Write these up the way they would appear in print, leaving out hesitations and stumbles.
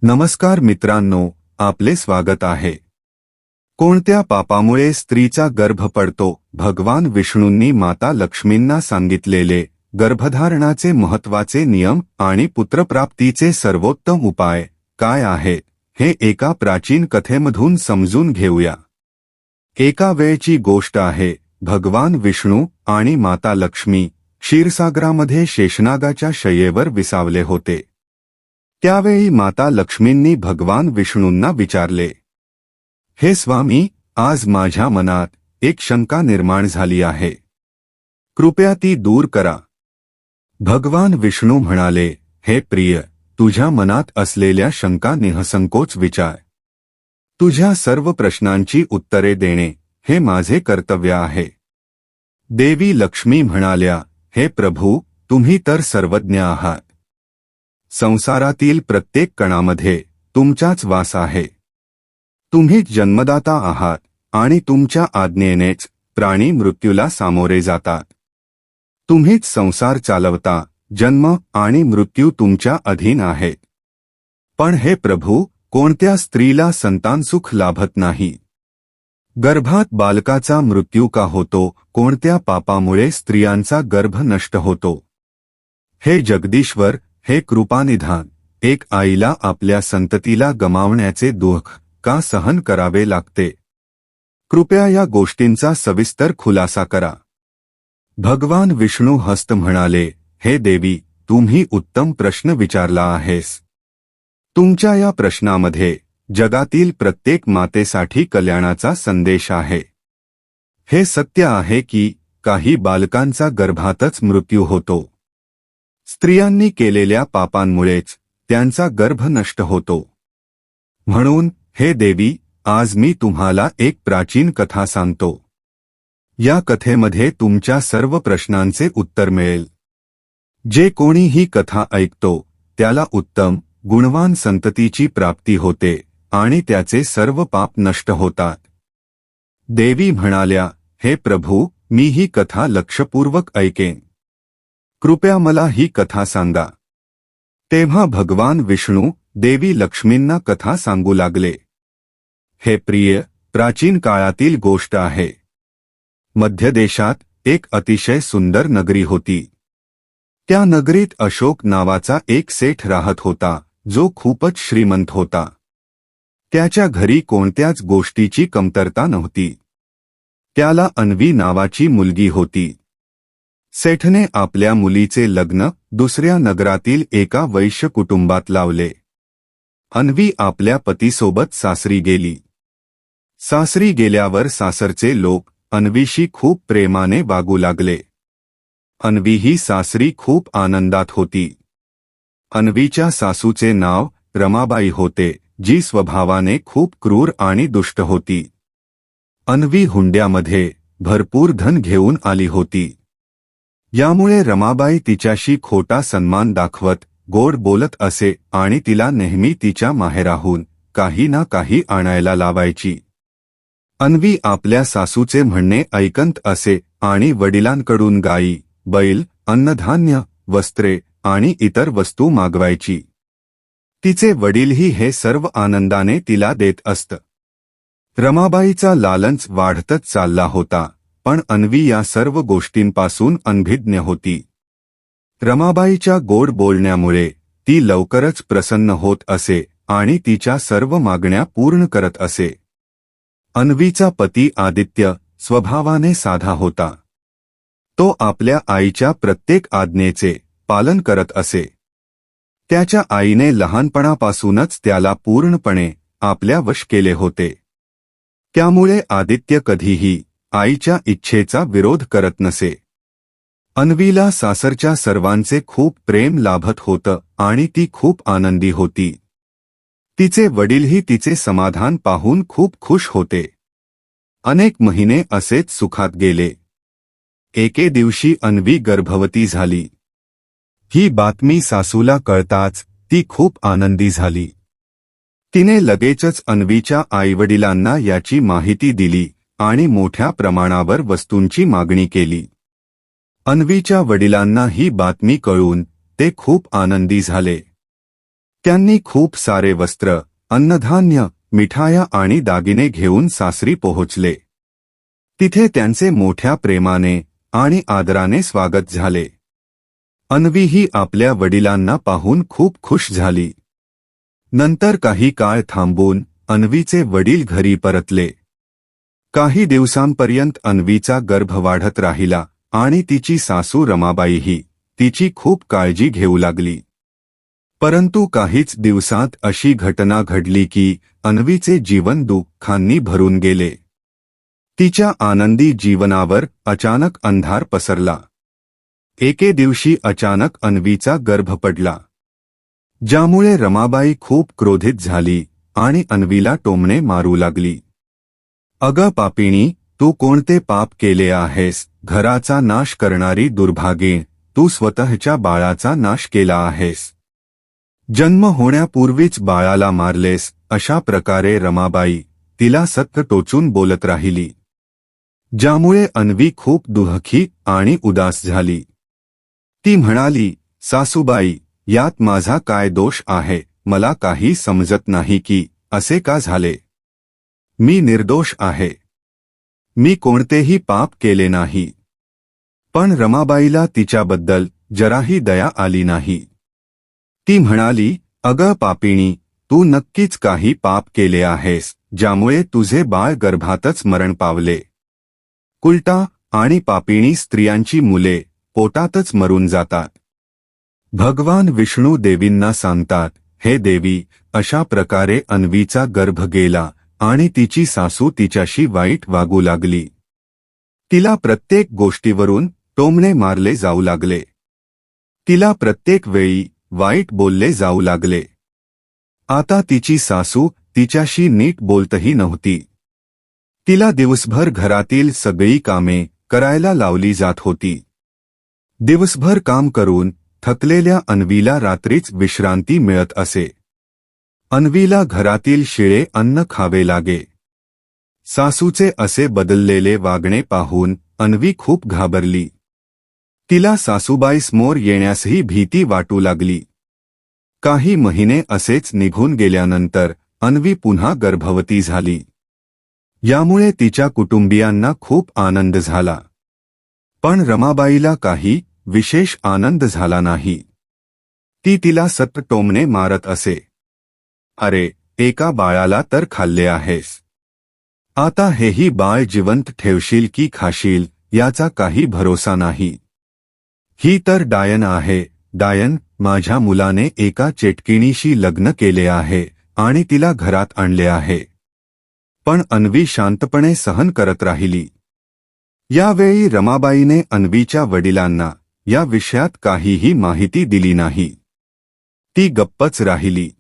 नमस्कार मित्रांनो, आपले स्वागत आहे। कोणत्या पापामुळे स्त्रीचा गर्भ पडतो? भगवान विष्णूंनी माता लक्ष्मींना सांगितलेले गर्भधारणाचे महत्त्वाचे नियम आणि पुत्रप्राप्तीचे सर्वोत्तम उपाय काय आहेत हे एका प्राचीन कथेमधून समजून घेऊया। एका वेळची गोष्ट आहे, भगवान विष्णू आणि माता लक्ष्मी क्षीरसागरामध्ये शेषनागाच्या शय्येवर विसावले होते। त्यावेळी माता लक्ष्मींनी भगवान विष्णूंना विचारले, हे स्वामी, आज माझ्या मनात एक शंका निर्माण झाली आहे, कृपया ती दूर करा। भगवान विष्णू म्हणाले, हे प्रिय, तुझ्या मनात असलेल्या शंका निःसंकोच विचार। तुझ्या सर्व प्रश्नांची उत्तरे देणे हे माझे कर्तव्य आहे। देवी लक्ष्मी म्हणाल्या, हे प्रभू, तुम्ही तर सर्वज्ञ आहात। संसारातील प्रत्येक कणामध्ये तुमचाच वास आहे। तुम्हीच जन्मदाता आहात आणि तुमच्या आज्ञेनेच प्राणी मृत्यूला सामोरे जातात। तुम्हीच संसार चालवता, जन्म आणि मृत्यू तुमच्या अधीन आहेत। पण हे प्रभू, कोणत्या स्त्रीला संतानसुख लाभत नाही? गर्भात बालकाचा मृत्यू का होतो? कोणत्या पापामुळे स्त्रियांचा गर्भ नष्ट होतो? हे जगदीश्वर, हे कृपानिधान, एक आईला आपल्या संततीला गमावण्याचे दुःख का सहन करावे लागते? कृपया या गोष्टींचा सविस्तर खुलासा करा। भगवान विष्णू हस्त म्हणाले, हे देवी, तुम्ही उत्तम प्रश्न विचारला आहेस। तुमच्या या प्रश्नामध्ये जगातील प्रत्येक मातेसाठी कल्याणाचा संदेश आहे। हे सत्य आहे की काही बालकांचा गर्भातच मृत्यू होतो। स्त्रियांनी केलेल्या पापांमुळेच त्यांचा गर्भ नष्ट होतो। म्हणून हे देवी, आज मी तुम्हाला एक प्राचीन कथा सांगतो। या कथेमध्ये तुमच्या सर्व प्रश्नांचे उत्तर मिळेल। जे कोणी ही कथा ऐकतो त्याला उत्तम गुणवान संततीची प्राप्ती होते आणि त्याचे सर्व पाप नष्ट होतात। देवी म्हणाल्या, हे प्रभू, मी ही कथा लक्षपूर्वक ऐकेन। कृपया मला ही कथा सांगा। तेव्हा भगवान विष्णू देवी लक्ष्मींना कथा सांगू लागले। हे प्रिय, प्राचीन काळातील गोष्ट आहे। मध्य देशात एक अतिशय सुंदर नगरी होती। त्या नगरीत अशोक नावाचा एक सेठ राहत होता, जो खूपच श्रीमंत होता। त्याच्या घरी कोणत्याच गोष्टीची कमतरता नव्हती। त्याला अन्वी नावाची मुलगी होती। सेठने आपल्या मुलीचे लग्न दुसऱ्या नगरातील एका वैश्य कुटुंबात लावले। अन्वी आपल्या पतीसोबत सासरी गेली। सासरी गेल्यावर सासरचे लोक अन्वीशी खूप प्रेमाने वागू लागले। अन्वी ही सासरी खूप आनंदात होती। अन्वीच्या सासूचे नाव रमाबाई होते, जी स्वभावाने खूप क्रूर आणि दुष्ट होती। अन्वी हुंड्यामध्ये भरपूर धन घेऊन आली होती। यामुळे रमाबाई तिच्याशी खोटा सन्मान दाखवत गोड बोलत असे आणि तिला नेहमी तिच्या माहेराहून काही ना काही आणायला लावायची। अन्वी आपल्या सासूचे म्हणणे ऐकत असे आणि वडिलांकडून गाई, बैल, अन्नधान्य, वस्त्रे आणि इतर वस्तू मागवायची। तिचे वडीलही हे सर्व आनंदाने तिला देत असत। रमाबाईचा लालच वाढतच चालला होता, पण अन्वी या सर्व गोष्टींपासून अनभिज्ञ होती। रमाबाईच्या गोड बोलण्यामुळे ती लवकरच प्रसन्न होत असे आणि तिच्या सर्व मागण्या पूर्ण करत असे। अन्वीचा पती आदित्य स्वभावाने साधा होता। तो आपल्या आईच्या प्रत्येक आज्ञेचे पालन करत असे। त्याच्या आईने लहानपणापासूनच त्याला पूर्णपणे आपल्या वश केले होते। त्यामुळे आदित्य कधीही आईच्या इच्छेचा विरोध करत नसे। अन्वीला सासरच्या सर्वांचे खूप प्रेम लाभत होतं आणि ती खूप आनंदी होती। तिचे वडीलही तिचे समाधान पाहून खूप खुश होते। अनेक महिने असेच सुखात गेले। एके दिवशी अन्वी गर्भवती झाली। ही बातमी सासूला कळताच ती खूप आनंदी झाली। तिने लगेचच अन्वीच्या आईवडिलांना याची माहिती दिली आणि मोठ्या प्रमाणावर वस्तूंची मागणी केली। अन्वीच्या वडिलांना ही बातमी कळून ते खूप आनंदी झाले। त्यांनी खूप सारे वस्त्र, अन्नधान्य, मिठाया आणि दागिने घेऊन सासरी पोहोचले. तिथे त्यांचे मोठ्या प्रेमाने आणि आदराने स्वागत झाले. अन्वीही आपल्या वडिलांना पाहून खूप खुश झाली. नंतर काही काळ थांबून अन्वीचे वडील घरी परतले. काही दिवसांपर्यंत अन्वीचा गर्भ वाढत राहिला आणि तिची सासू रमाबाईही तिची खूप काळजी घेऊ लागली. परंतु काहीच दिवसात अशी घटना घडली की अन्वीचे जीवन दुःखांनी भरून गेले. तिच्या आनंदी जीवनावर अचानक अंधार पसरला. एके दिवशी अचानक अन्वीचा गर्भ पडला, ज्यामुळे रमाबाई खूप क्रोधित झाली आणि अन्वीला टोमणे मारू लागली. अगं पापिणी, तू कोणते पाप केले आहेस? घराचा नाश करणारी दुर्भागे, तू स्वतःच्या बाळाचा नाश केला आहेस. जन्म होण्यापूर्वीच बाळाला मारलेस. अशा प्रकारे रमाबाई तिला सत्य टोचून बोलत राहिली, ज्यामुळे अन्वी खूप दुःखी आणि उदास झाली. ती म्हणाली, सासूबाई, यात माझा काय दोष आहे? मला काही समजत नाही की असे का झाले. मी निर्दोष आहे. मी कोणतेही पाप केले नाही. पण रमाबाईला तिच्याबद्दल जराही दया आली नाही. ती म्हणाली, अगं पापिणी, तू नक्कीच काही पाप केले आहेस, ज्यामुळे तुझे बाळ गर्भातच मरण पावले. उलटा आणि पापिणी स्त्रियांची मुले पोटातच मरून जातात. भगवान विष्णू देवींना सांगतात, हे देवी, अशा प्रकारे अन्वीचा गर्भ गेला आणि तिची सासू तिच्याशी वाईट वागू लागली. तिला प्रत्येक गोष्टीवरून टोमणे मारले जाऊ लागले. तिला प्रत्येक वेळी वाईट बोलले जाऊ लागले. आता तिची सासू तिच्याशी नीट बोलतही नव्हती. तिला दिवसभर घरातील सगळी कामे करायला लावली जात होती. दिवसभर काम करून थकलेल्या अन्वीला रात्रीच विश्रांती मिळत असे. अन्वीला घरातील शिळे अन्न खावे लागे. सासूचे असे बदललेले वागणे पाहून अन्वी खूप घाबरली. तिला सासूबाईसमोर येण्यासही भीती वाटू लागली. काही महिने असेच निघून गेल्यानंतर अन्वी पुन्हा गर्भवती झाली. यामुळे तिच्या कुटुंबियांना खूप आनंद झाला. पण रमाबाईला काही विशेष आनंद झाला नाही. ती तिला सतत टोमणे मारत असे. अरे, एका बाळाला तर खाल्ले आहेस. आता हेही बाळ जिवंत ठेवशील की खाशील याचा काही भरोसा नाही. ही तर डायन आहे. डायन, माझ्या मुलाने एका चेटकिणीशी लग्न केले आहे आणि तिला घरात आणले आहे. पण अन्वी शांतपणे सहन करत राहिली. यावेळी रमाबाईने अन्वीच्या वडिलांना या विषयात काहीही माहिती दिली नाही. ती गप्पच राहिली.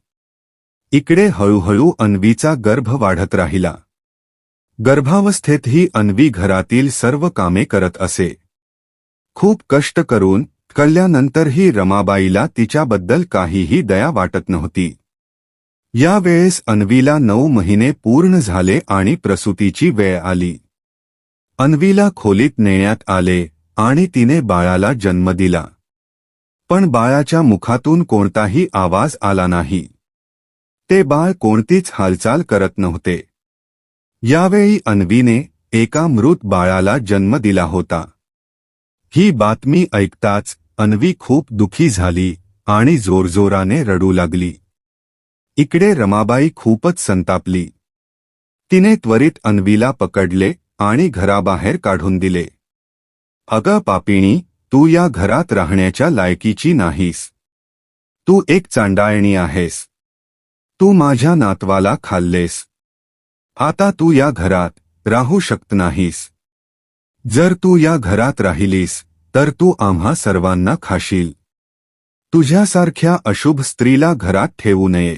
इकडे हळूहळू अन्वीचा गर्भ वाढत राहिला. गर्भावस्थेतही अन्वी घरातील सर्व कामे करत असे. खूप कष्ट करून कळल्यानंतरही रमाबाईला तिच्याबद्दल काहीही दया वाटत नव्हती. यावेळेस अन्वीला 9 महिने पूर्ण झाले आणि प्रसूतीची वेळ आली. अन्वीला खोलीत नेण्यात आले आणि तिने बाळाला जन्म दिला. पण बाळाच्या मुखातून कोणताही आवाज आला नाही. ते बाळ कोणतीच हालचाल करत नव्हते. यावेळी अन्वीने एका मृत बाळाला जन्म दिला होता. ही बातमी ऐकताच अन्वी खूप दुःखी झाली आणि जोरजोराने रडू लागली. इकडे रमाबाई खूपच संतापली. तिने त्वरित अन्वीला पकडले आणि घराबाहेर काढून दिले. अगं पापिणी, तू या घरात राहण्याच्या लायकीची नाहीस. तू एक चांडाळणी आहेस. तू माझ्या नातवाला खाल्लेस. आता तू या घरात राहू शकत नाहीस. जर तू या घरात राहिलीस तर तू आम्हा सर्वांना खाशील. तुझ्यासारख्या अशुभ स्त्रीला घरात ठेवू नये.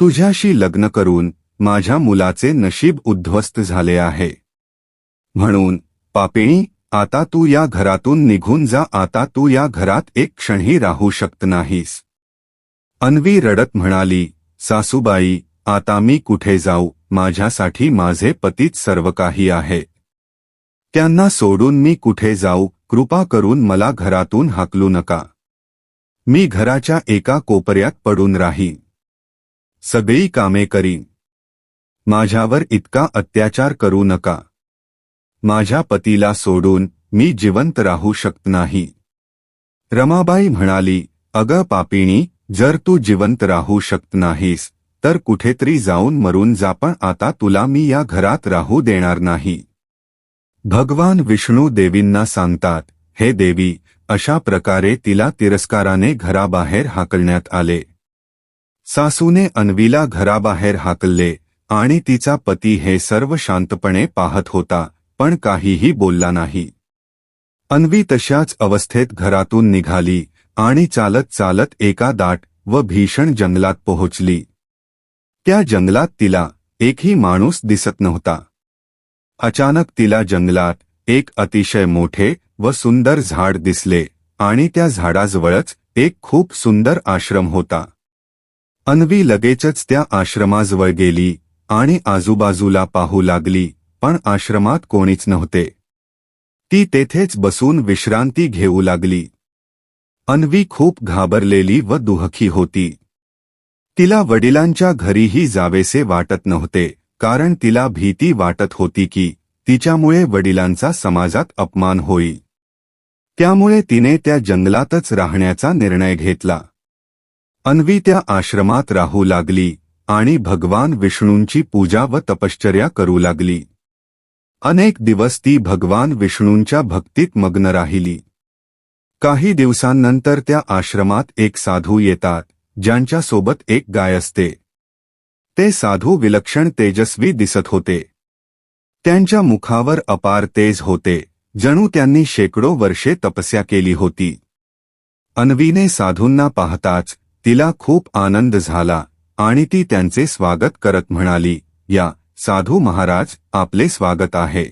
तुझ्याशी लग्न करून माझ्या मुलाचे नशीब उद्ध्वस्त झाले आहे. म्हणून पापिणी, आता तू या घरातून निघून जा. आता तू या घरात एक क्षणही राहू शकत नाहीस. अन्वी रडत म्हणाली, सासूबाई, आता मी कुठे जाऊ? माझ्यासाठी माझे पतीच सर्व काही आहे. त्यांना सोडून मी कुठे जाऊ? कृपा करून मला घरातून हाकलू नका. मी घराच्या एका कोपऱ्यात पडून राहीन. सगळी कामे करीन. माझ्यावर इतका अत्याचार करू नका. माझ्या पतीला सोडून मी जिवंत राहू शकत नाही. रमाबाई म्हणाली, अगं पापिणी, जर तू जिवंत राहू शकत नाहीस तर कुठेतरी जाऊन मरून जा, पण आता तुला मी या घरात राहू देणार नाही. भगवान विष्णू देवींना सांगतात, हे देवी, अशा प्रकारे तिला तिरस्काराने घराबाहेर हाकलण्यात आले. सासूने अन्वीला घराबाहेर हाकलले आणि तिचा पती हे सर्व शांतपणे पाहत होता, पण काहीही बोलला नाही. अन्वी तशाच अवस्थेत घरातून निघाली आणि चालत चालत एका दाट व भीषण जंगलात पोहोचली. त्या जंगलात तिला एकही माणूस दिसत नव्हता. अचानक तिला जंगलात एक अतिशय मोठे व सुंदर झाड दिसले आणि त्या झाडाजवळच एक खूप सुंदर आश्रम होता. अन्वी लगेचच त्या आश्रमाजवळ गेली आणि आजूबाजूला पाहू लागली, पण आश्रमात कोणीच नव्हते. ती तेथेच बसून विश्रांती घेऊ लागली. अन्वी खूप घाबरलेली व दुःखी होती. तिला वडिलांच्या घरीही जावेसे वाटत नव्हते, कारण तिला भीती वाटत होती की तिच्यामुळे वडिलांचा समाजात अपमान होईल. त्यामुळे तिने त्या जंगलातच राहण्याचा निर्णय घेतला. अन्वी त्या आश्रमात राहू लागली आणि भगवान विष्णूंची पूजा व तपश्चर्या करू लागली. अनेक दिवस ती भगवान विष्णूंच्या भक्तीत मग्न राहिली. काही दिवसांनंतर त्या आश्रमात एक साधू येतात, ज्यांच्यासोबत एक गाय असते. ते साधू विलक्षण तेजस्वी दिसत होते. त्यांच्या मुखावर अपार तेज होते, जणू त्यांनी शेकडो वर्षे तपस्या केली होती. अन्वीने साधूंना पाहताच तिला खूप आनंद झाला आणि ती त्यांचे स्वागत करत म्हणाली, या साधू महाराज, आपले स्वागत आहे.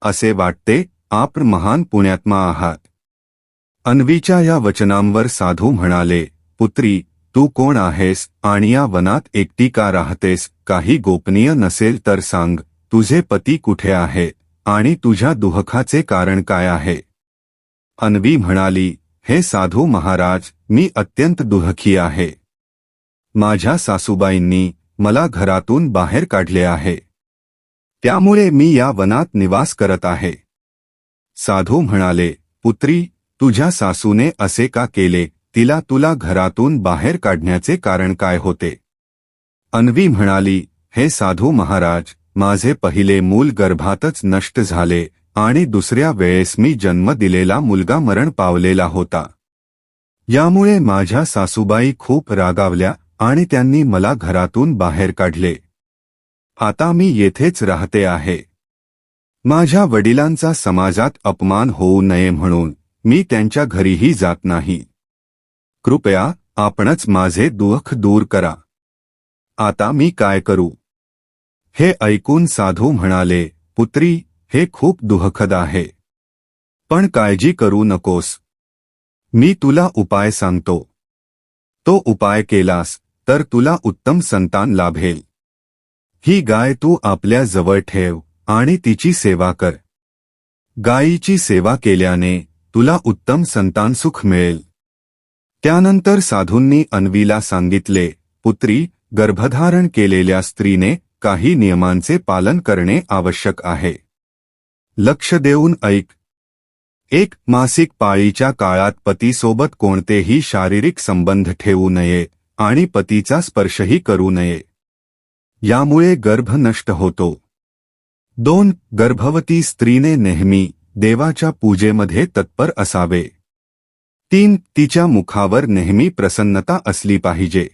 असे वाटते आपण महान पुण्यात्मा आहात. अन्वीच्या या वचनांवर साधू म्हणाले, पुत्री, तू कोण आहेस आणि या वनात एकटी का राहतेस? काही गोपनीय नसेल तर सांग. तुझे पती कुठे आहेत आणि तुझ्या दुःखाचे कारण काय आहे? अन्वी म्हणाली, हे साधू महाराज, मी अत्यंत दुःखी आहे. माझ्या सासूबाईंनी मला घरातून बाहेर काढले आहे. त्यामुळे मी या वनात निवास करत आहे. साधू म्हणाले, पुत्री, तुझ्या सासूने असे का केले? तुला घरातून बाहेर काढण्याचे कारण काय होते? अन्वी म्हणाली, हे साधू महाराज, माझे पहिले मूल गर्भातच नष्ट झाले आणि दुसऱ्या वेळेस मी जन्म दिलेला मुलगा मरण पावलेला होता. यामुळे माझ्या सासूबाई खूप रागावल्या आणि त्यांनी मला घरातून बाहेर काढले. आता मी येथेच राहते आहे. माझ्या वडिलांचा समाजात अपमान होऊ नये म्हणून मी त्यांच्या घरीही जात नाही. कृपया आपणच माझे दुःख दूर करा. आता मी काय करू? हे ऐकून साधू म्हणाले, पुत्री, हे खूप दुःखद आहे. पण काळजी करू नकोस. मी तुला उपाय सांगतो. तो उपाय केलास तर तुला उत्तम संतान लाभेल. ही गाय तू आपल्या जवळ ठेव आणि तिची सेवा कर. गायीची सेवा केल्याने तुला उत्तम संतान सुख मिळेल. त्यानंतर साधूंनी अन्वीला सांगितले, पुत्री, गर्भधारण केलेल्या स्त्रीने काही नियमांचे पालन करणे आवश्यक आहे. लक्ष देऊन ऐक. 1. मासिक पाळीच्या काळात पतीसोबत कोणतेही शारीरिक संबंध ठेवू नये आणि पतीचा स्पर्शही करू नये. यामुळे गर्भ नष्ट होतो. 2. गर्भवती स्त्रीने नेहमी देवाच्या पूजेमध्ये तत्पर असावे. 3. तिच्या मुखावर नेहमी प्रसन्नता असली पाहिजे.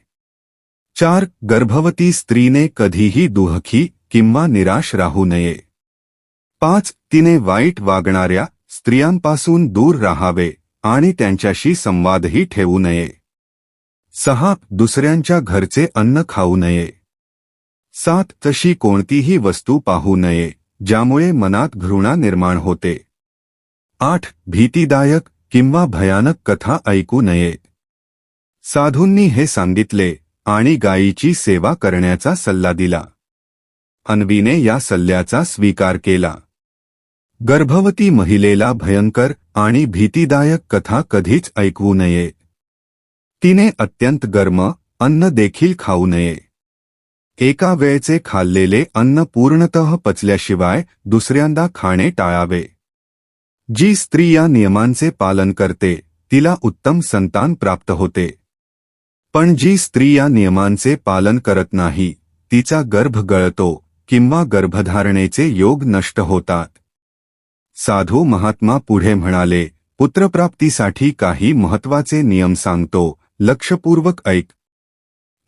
4. गर्भवती स्त्रीने कधीही दुःखी किंवा निराश राहू नये. 5. तिने वाईट वागणाऱ्या स्त्रियांपासून दूर राहावे आणि त्यांच्याशी संवादही ठेवू नये. 6. दुसऱ्यांच्या घरचे अन्न खाऊ नये. 7. तशी कोणतीही वस्तू पाहू नये ज्यामुळे मनात घृणा निर्माण होते. 8. भीतीदायक किंवा भयानक कथा ऐकू नयेत. साधूंनी हे सांगितले आणि गायीची सेवा करण्याचा सल्ला दिला. अन्वीने या सल्ल्याचा स्वीकार केला. गर्भवती महिलेला भयंकर आणि भीतीदायक कथा कधीच ऐकवू नये. तिने अत्यंत गर्म अन्न देखील खाऊ नये. एका वेळचे खाल्लेले अन्न पूर्णतः पचल्याशिवाय दुसऱ्यांदा खाणे टाळावे. जी स्त्री या नियमांचे पालन करते तिला उत्तम संतान प्राप्त होते. पण जी स्त्री या नियमांचे पालन करत नाही तिचा गर्भ गळतो किंवा गर्भधारणेचे योग नष्ट होतात. साधू महात्मा पुढे म्हणाले, पुत्रप्राप्तीसाठी काही महत्त्वाचे नियम सांगतो, लक्षपूर्वक ऐक.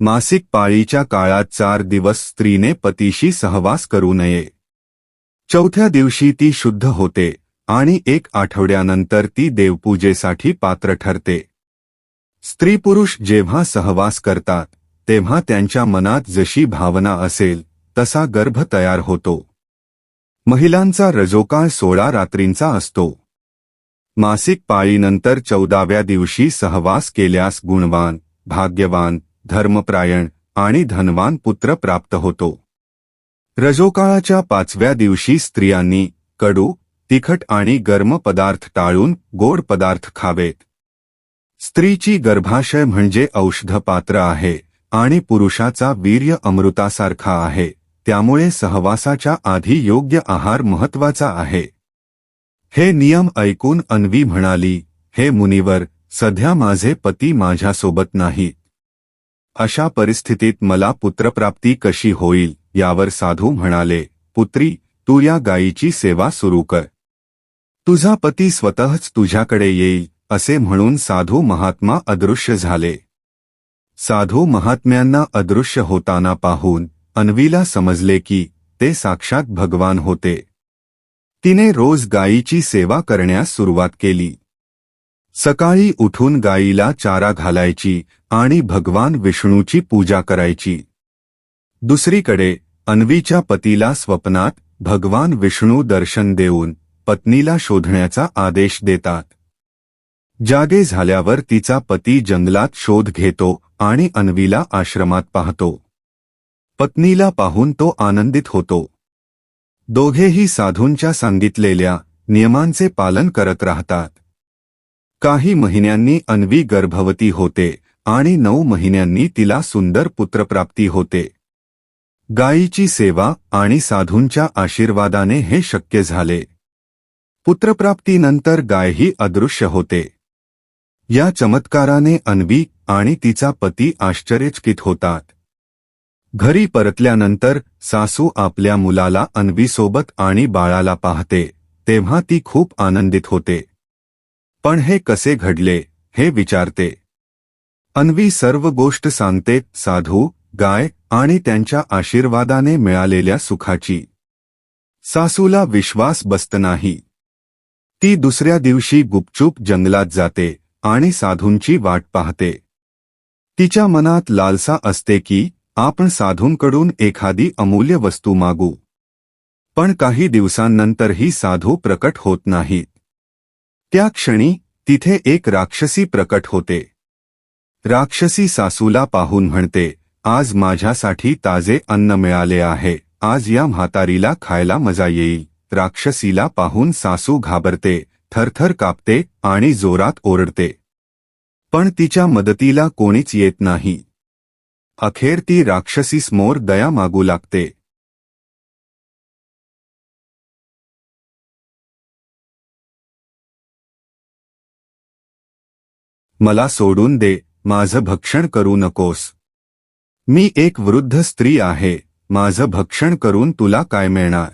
मासिक पाळीच्या काळात 4 दिवस स्त्रीने पतीशी सहवास करू नये. चौथ्या दिवशी ती शुद्ध होते आणि 1 आठवड्यानंतर ती देवपूजेसाठी पात्र ठरते. स्त्री पुरुष जेव्हा सहवास करतात तेव्हा त्यांच्या मनात जशी भावना असेल तसा गर्भ तयार होतो. महिलांचा रजोकाळ 16 रात्रींचा असतो. मासिक पाळीनंतर 14व्या दिवशी सहवास केल्यास गुणवान, भाग्यवान, धर्मप्रायण आणि धनवान पुत्र प्राप्त होतो. रजोकाळाच्या 5व्या दिवशी स्त्रियांनी कडू, तिखट आणि गरम पदार्थ टाळून गोड पदार्थ खावेत. स्त्रीची गर्भाशय म्हणजे औषधपात्र आहे आणि पुरुषाचा वीर्य अमृतासारखा आहे, त्यामुळे सहवासाच्या आधी योग्य आहार महत्त्वाचा आहे. हे नियम ऐकून अन्वी म्हणाली, हे मुनिवर, सध्या माझे पती माझ्यासोबत नाहीत. अशा परिस्थितीत मला पुत्रप्राप्ती कशी होईल? यावर साधू म्हणाले, पुत्री, तू या गायीची सेवा सुरू कर. तुझा पती स्वतःच तुझ्याकडे येईल. असे म्हणून साधू महात्मा अदृश्य झाले. साधू महात्म्यांना अदृश्य होताना पाहून अन्वीला समजले की ते साक्षात भगवान होते. तिने रोज गायीची सेवा करण्यास सुरुवात केली. सकाळी उठून गायीला चारा घालायची आणि भगवान विष्णूची पूजा करायची. दुसरीकडे अन्वीच्या पतीला स्वप्नात भगवान विष्णू दर्शन देऊन पत्नीला शोधण्याचा आदेश देतात. जागे झाल्यावर तिचा पती जंगलात शोध घेतो आणि अन्वीला आश्रमात पाहतो. पत्नीला पाहून तो आनंदित होतो. दोघेही साधूंच्या सांगितलेल्या नियमांचे पालन करत राहतात. काही महिन्यांनी अन्वी गर्भवती होते आणि 9 महिन्यांनी तिला सुंदर पुत्रप्राप्ती होते. गायीची सेवा आणि साधूंच्या आशीर्वादाने हे शक्य झाले. पुत्रप्राप्तीनंतर गायही अदृश्य होते. या चमत्काराने अन्वी आणि तिचा पती आश्चर्यचकित होतात. घरी परतल्यानंतर सासू आपल्या मुलाला अन्वीसोबत आणि बाळाला पाहते तेव्हा ती खूप आनंदित होते. पण हे कसे घडले हे विचारते. अन्वी सर्व गोष्ट सांगते, साधू, गाय आणि त्यांच्या आशीर्वादाने मिळालेल्या सुखाची. सासूला विश्वास बसत नाही. ती दुसऱ्या दिवशी गुपचूप जंगलात जाते आणि साधूंची वाट पाहते. तिच्या मनात लालसा असते की आपण साधूंकडून एखादी अमूल्य वस्तू मागू. पण काही दिवसांनंतरही साधू प्रकट होत नाहीत. त्या क्षणी तिथे एक राक्षसी प्रकट होते. राक्षसी सासूला पाहून म्हणते, आज माझ्यासाठी ताजे अन्न मिळाले आहे, आज या म्हातारीला खायला मजा येईल. राक्षसीला पाहून सासू घाबरते, थरथर कापते आणि जोरात ओरडते. पण तिच्या मदतीला कोणीच येत नाही. अखेर ती राक्षसीसमोर दया मागू लागते. मला सोडून दे, माझं भक्षण करू नकोस. मी एक वृद्ध स्त्री आहे, माझं भक्षण करून तुला काय मिळणार?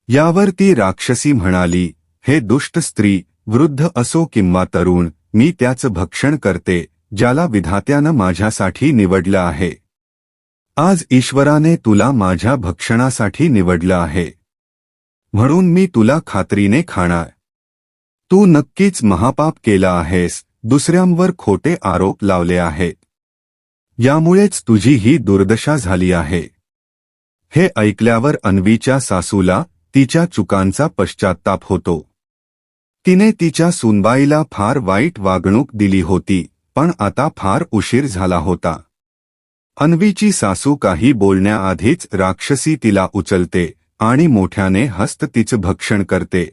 यावर ती राक्षसी म्हणाली, हे दुष्ट स्त्री, वृद्ध असो किंवा तरुण, मी त्याचं भक्षण करते ज्याला विधात्यानं माझ्यासाठी निवडलं आहे. आज ईश्वराने तुला माझ्या भक्षणासाठी निवडलं आहे, म्हणून मी तुला खात्रीने खाणार. तू नक्कीच महापाप केला आहेस, दुसऱ्यांवर खोटे आरोप लावले आहेत. यामुळेच तुझी ही दुर्दशा झाली आहे. हे ऐकल्यावर अन्वीच्या सासूला तिच्या चुकांचा पश्चात्ताप होतो. तिने तिच्या सूनबाईला फार वाईट वागणूक दिली होती, पण आता फार उशीर झाला होता. अन्वीची सासू काही बोलण्याआधीच राक्षसी तिला उचलते आणि मोठ्याने हस्त तिचं भक्षण करते.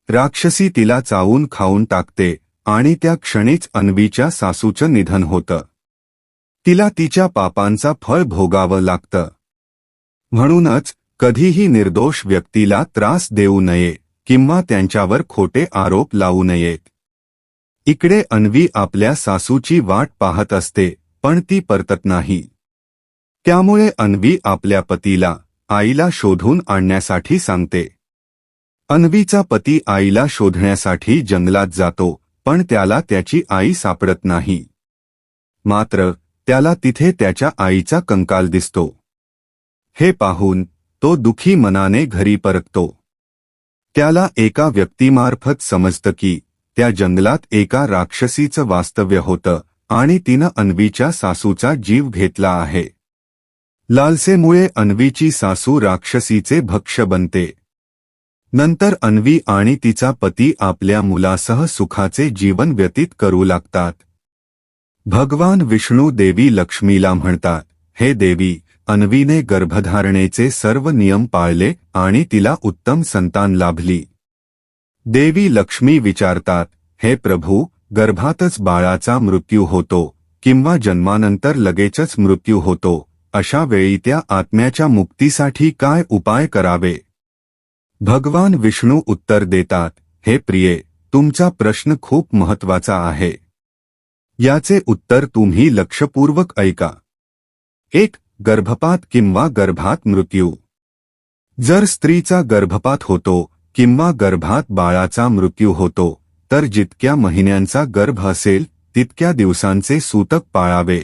राक्षसी तिला चावून खाऊन टाकते आणि त्या क्षणीच अन्वीच्या सासूचं निधन होतं. तिला तिच्या पापांचा फळ भोगावं लागतं. म्हणूनच कधीही निर्दोष व्यक्तीला त्रास देऊ नये किंवा त्यांच्यावर खोटे आरोप लावू नयेत. इकडे अन्वी आपल्या सासूची वाट पाहत असते, पण ती परतत नाही. त्यामुळे अन्वी आपल्या पतीला, आईला शोधून आणण्यासाठी सांगते. अन्वीचा पती आईला शोधण्यासाठी जंगलात जातो, पण त्याला त्याची आई सापडत नाही. मात्र त्याला तिथे त्याच्या आईचा कंकाल दिसतो. हे पाहून तो दुःखी मनाने घरी परततो. त्याला एका व्यक्तीमार्फत समजतं की त्या जंगलात एका राक्षसीचं वास्तव्य होतं आणि तिनं अन्वीच्या सासूचा जीव घेतला आहे. लालसेमुळे अन्वीची सासू राक्षसीचे भक्ष्य बनते. नंतर अन्वी आणि तिचा पती आपल्या मुलासह सुखाचे जीवन व्यतीत करू लागतात. भगवान विष्णू देवी लक्ष्मीला म्हणतात, हे देवी, अन्वीने गर्भधारणेचे सर्व नियम पाळले आणि तिला उत्तम संतान लाभली. देवी लक्ष्मी विचारतात, हे प्रभू, गर्भातच बाळाचा मृत्यू होतो किंवा जन्मानंतर लगेचच मृत्यू होतो, अशा वेळी त्या आत्म्याच्या मुक्तीसाठी काय उपाय करावे? भगवान विष्णू उत्तर देतात, हे प्रिये, तुमचा प्रश्न खूप महत्वाचा आहे. याचे उत्तर तुम्ही लक्षपूर्वक ऐका. 1. गर्भपात किंवा गर्भात मृत्यू. जर स्त्रीचा गर्भपात होतो किंवा गर्भात बाळाचा मृत्यू होतो, तर जितक्या महिन्यांचा गर्भ असेल तितक्या दिवसांचे सूतक पाळावे.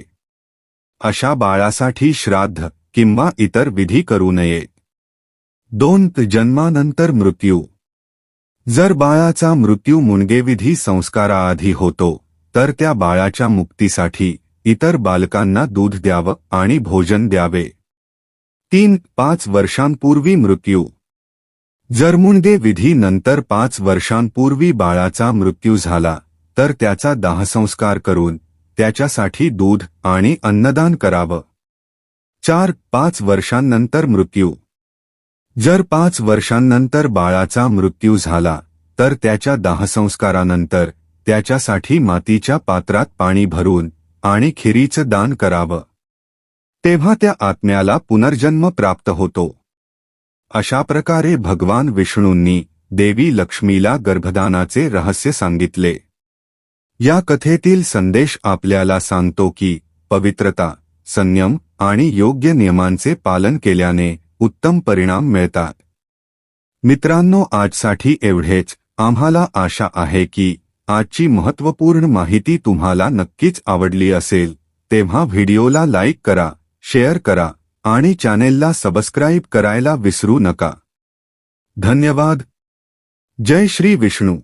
अशा बाळासाठी श्राद्ध किंवा इतर विधी करू नयेत. 2. जन्मानंतर मृत्यू. जर बाळाचा मृत्यू मुंडगेविधी संस्काराआधी होतो, तर त्या बाळाच्या मुक्तीसाठी इतर बालकांना दूध द्यावं आणि भोजन द्यावे. 3. 5 वर्षांपूर्वी मृत्यू. जर मुंडगे विधी नंतर 5 वर्षांपूर्वी बाळाचा मृत्यू झाला, तर त्याचा दाहसंस्कार करून त्याच्यासाठी दूध आणि अन्नदान करावं. 4. 5 वर्षांनंतर मृत्यू. जर 5 वर्षांनंतर बाळाचा मृत्यू झाला, तर त्याच्या दाहसंस्कारानंतर त्याच्यासाठी मातीच्या पात्रात पाणी भरून आणि खिरीचं दान करावं. तेव्हा त्या आत्म्याला पुनर्जन्म प्राप्त होतो. अशा प्रकारे भगवान विष्णूंनी देवी लक्ष्मीला गर्भदानाचे रहस्य सांगितले. या कथेतील संदेश आपल्याला सांगतो की पवित्रता, संयम आणि योग्य नियमांचे पालन केल्याने उत्तम परिणाम मिळतात. मित्रांनो, आजसाठी एवढेच. आम्हाला आशा आहे की आजची महत्त्वपूर्ण माहिती तुम्हाला नक्कीच आवडली असेल. तेव्हा व्हिडिओला लाईक करा, शेअर करा आणि चॅनेलला सबस्क्राईब करायला विसरू नका. धन्यवाद. जय श्री विष्णू.